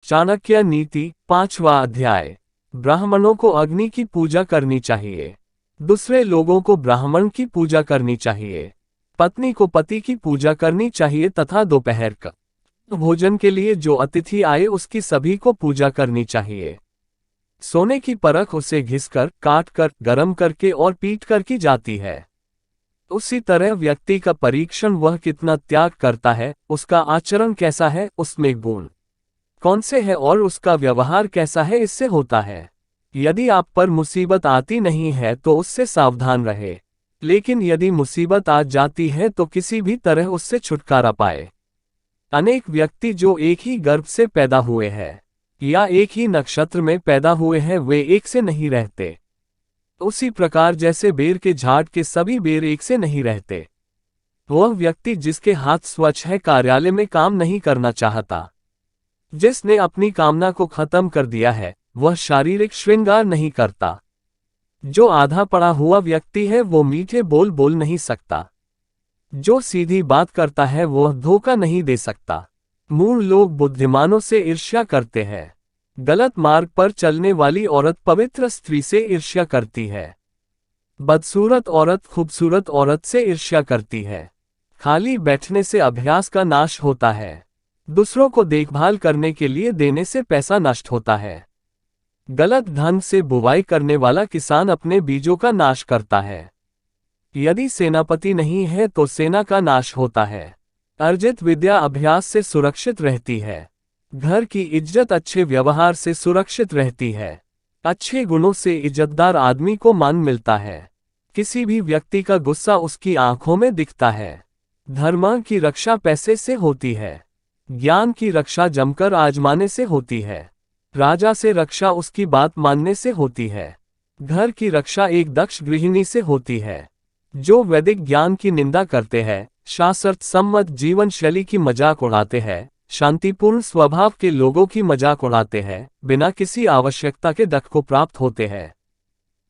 चाणक्य नीति 5वां अध्याय। ब्राह्मणों को अग्नि की पूजा करनी चाहिए। दूसरे लोगों को ब्राह्मण की पूजा करनी चाहिए। पत्नी को पति की पूजा करनी चाहिए तथा दोपहर का भोजन के लिए जो अतिथि आए उसकी सभी को पूजा करनी चाहिए। सोने की परख उसे घिसकर, काटकर, गरम करके और पीट कर की जाती है। उसी तरह व्यक्ति का परीक्षण वह कितना त्याग करता है, उसका आचरण कैसा है, उसमें गुण कौन से है और उसका व्यवहार कैसा है इससे होता है। यदि आप पर मुसीबत आती नहीं है तो उससे सावधान रहे, लेकिन यदि मुसीबत आ जाती है तो किसी भी तरह उससे छुटकारा पाए। अनेक व्यक्ति जो एक ही गर्भ से पैदा हुए हैं या एक ही नक्षत्र में पैदा हुए हैं वे एक से नहीं रहते। उसी प्रकार जैसे बेर के झाड़ के सभी बेर एक से नहीं रहते। वह व्यक्ति जिसके हाथ स्वच्छ है कार्यालय में काम नहीं करना चाहता। जिसने अपनी कामना को खत्म कर दिया है वह शारीरिक श्रृंगार नहीं करता। जो आधा पड़ा हुआ व्यक्ति है वो मीठे बोल बोल नहीं सकता। जो सीधी बात करता है वह धोखा नहीं दे सकता। मूढ़ लोग बुद्धिमानों से ईर्ष्या करते हैं। गलत मार्ग पर चलने वाली औरत पवित्र स्त्री से ईर्ष्या करती है। बदसूरत औरत खूबसूरत औरत से ईर्ष्या करती है। खाली बैठने से अभ्यास का नाश होता है। दूसरों को देखभाल करने के लिए देने से पैसा नष्ट होता है। गलत ढंग से बुवाई करने वाला किसान अपने बीजों का नाश करता है। यदि सेनापति नहीं है तो सेना का नाश होता है। अर्जित विद्या अभ्यास से सुरक्षित रहती है। घर की इज्जत अच्छे व्यवहार से सुरक्षित रहती है। अच्छे गुणों से इज्जतदार आदमी को मान मिलता है। किसी भी व्यक्ति का गुस्सा उसकी आंखों में दिखता है। धर्म की रक्षा पैसे से होती है। ज्ञान की रक्षा जमकर आजमाने से होती है। राजा से रक्षा उसकी बात मानने से होती है। घर की रक्षा एक दक्ष गृहिणी से होती है। जो वैदिक ज्ञान की निंदा करते हैं, शास्त्र सम्मत जीवन शैली की मजाक उड़ाते हैं, शांतिपूर्ण स्वभाव के लोगों की मजाक उड़ाते हैं, बिना किसी आवश्यकता के दख को प्राप्त होते हैं।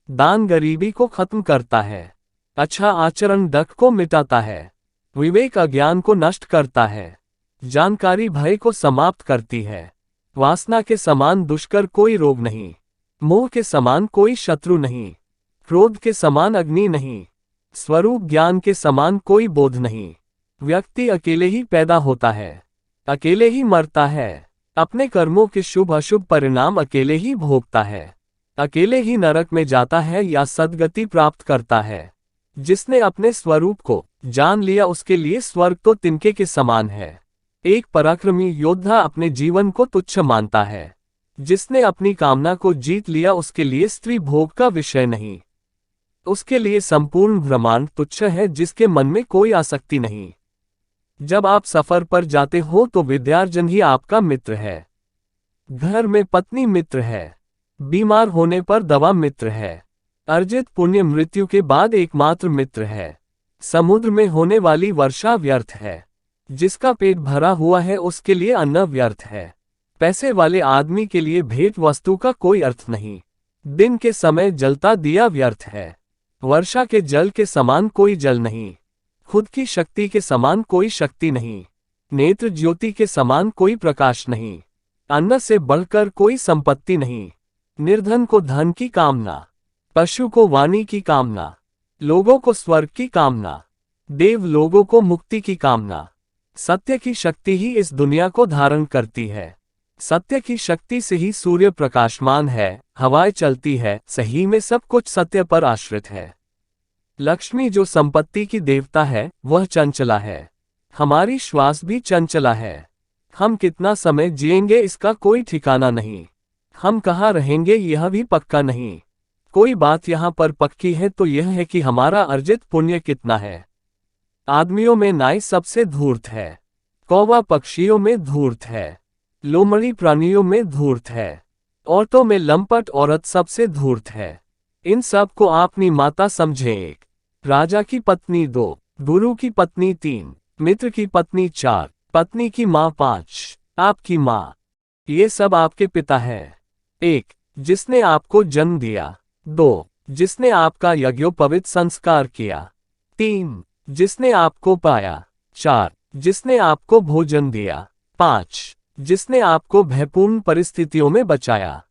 दान गरीबी को खत्म करता है। अच्छा आचरण दख को मिटाता है। विवेक अज्ञान को नष्ट करता है। जानकारी भय को समाप्त करती है। वासना के समान दुष्कर कोई रोग नहीं। मोह के समान कोई शत्रु नहीं। क्रोध के समान अग्नि नहीं। स्वरूप ज्ञान के समान कोई बोध नहीं। व्यक्ति अकेले ही पैदा होता है, अकेले ही मरता है। अपने कर्मों के शुभ अशुभ परिणाम अकेले ही भोगता है। अकेले ही नरक में जाता है या सद्गति प्राप्त करता है। जिसने अपने स्वरूप को जान लिया उसके लिए स्वर्ग तो तिनके के समान है। एक पराक्रमी योद्धा अपने जीवन को तुच्छ मानता है। जिसने अपनी कामना को जीत लिया उसके लिए स्त्री भोग का विषय नहीं। उसके लिए संपूर्ण ब्रह्मांड तुच्छ है जिसके मन में कोई आसक्ति नहीं। जब आप सफर पर जाते हो तो विद्यार्जन ही आपका मित्र है। घर में पत्नी मित्र है। बीमार होने पर दवा मित्र है। अर्जित पुण्य मृत्यु के बाद एकमात्र मित्र है। समुद्र में होने वाली वर्षा व्यर्थ है। जिसका पेट भरा हुआ है उसके लिए अन्न व्यर्थ है। पैसे वाले आदमी के लिए भेंट वस्तु का कोई अर्थ नहीं। दिन के समय जलता दिया व्यर्थ है। वर्षा के जल के समान कोई जल नहीं। खुद की शक्ति के समान कोई शक्ति नहीं। नेत्र ज्योति के समान कोई प्रकाश नहीं। अन्न से बढ़कर कोई संपत्ति नहीं। निर्धन को धन की कामना, पशु को वाणी की कामना, लोगों को स्वर्ग की कामना, देव लोगों को मुक्ति की कामना। सत्य की शक्ति ही इस दुनिया को धारण करती है। सत्य की शक्ति से ही सूर्य प्रकाशमान है, हवाएं चलती है, सही में सब कुछ सत्य पर आश्रित है। लक्ष्मी जो संपत्ति की देवता है वह चंचला है। हमारी श्वास भी चंचला है। हम कितना समय जिएंगे इसका कोई ठिकाना नहीं। हम कहाँ रहेंगे यह भी पक्का नहीं। कोई बात यहाँ पर पक्की है तो यह है कि हमारा अर्जित पुण्य कितना है। आदमियों में नाई सबसे धूर्त है। कौवा पक्षियों में धूर्त है। लोमड़ी प्राणियों में धूर्त है। औरतों में लंपट औरत सबसे धूर्त है। इन सब को अपनी माता समझे। 1 राजा की पत्नी 2, गुरु की पत्नी 3, मित्र की पत्नी 4, पत्नी की माँ 5, आपकी माँ। ये सब आपके पिता है। 1 जिसने आपको जन्म दिया। 2 जिसने आपका यज्ञोपवीत संस्कार किया। 3 जिसने आपको पाया। 4 जिसने आपको भोजन दिया। 5 जिसने आपको भयपूर्ण परिस्थितियों में बचाया।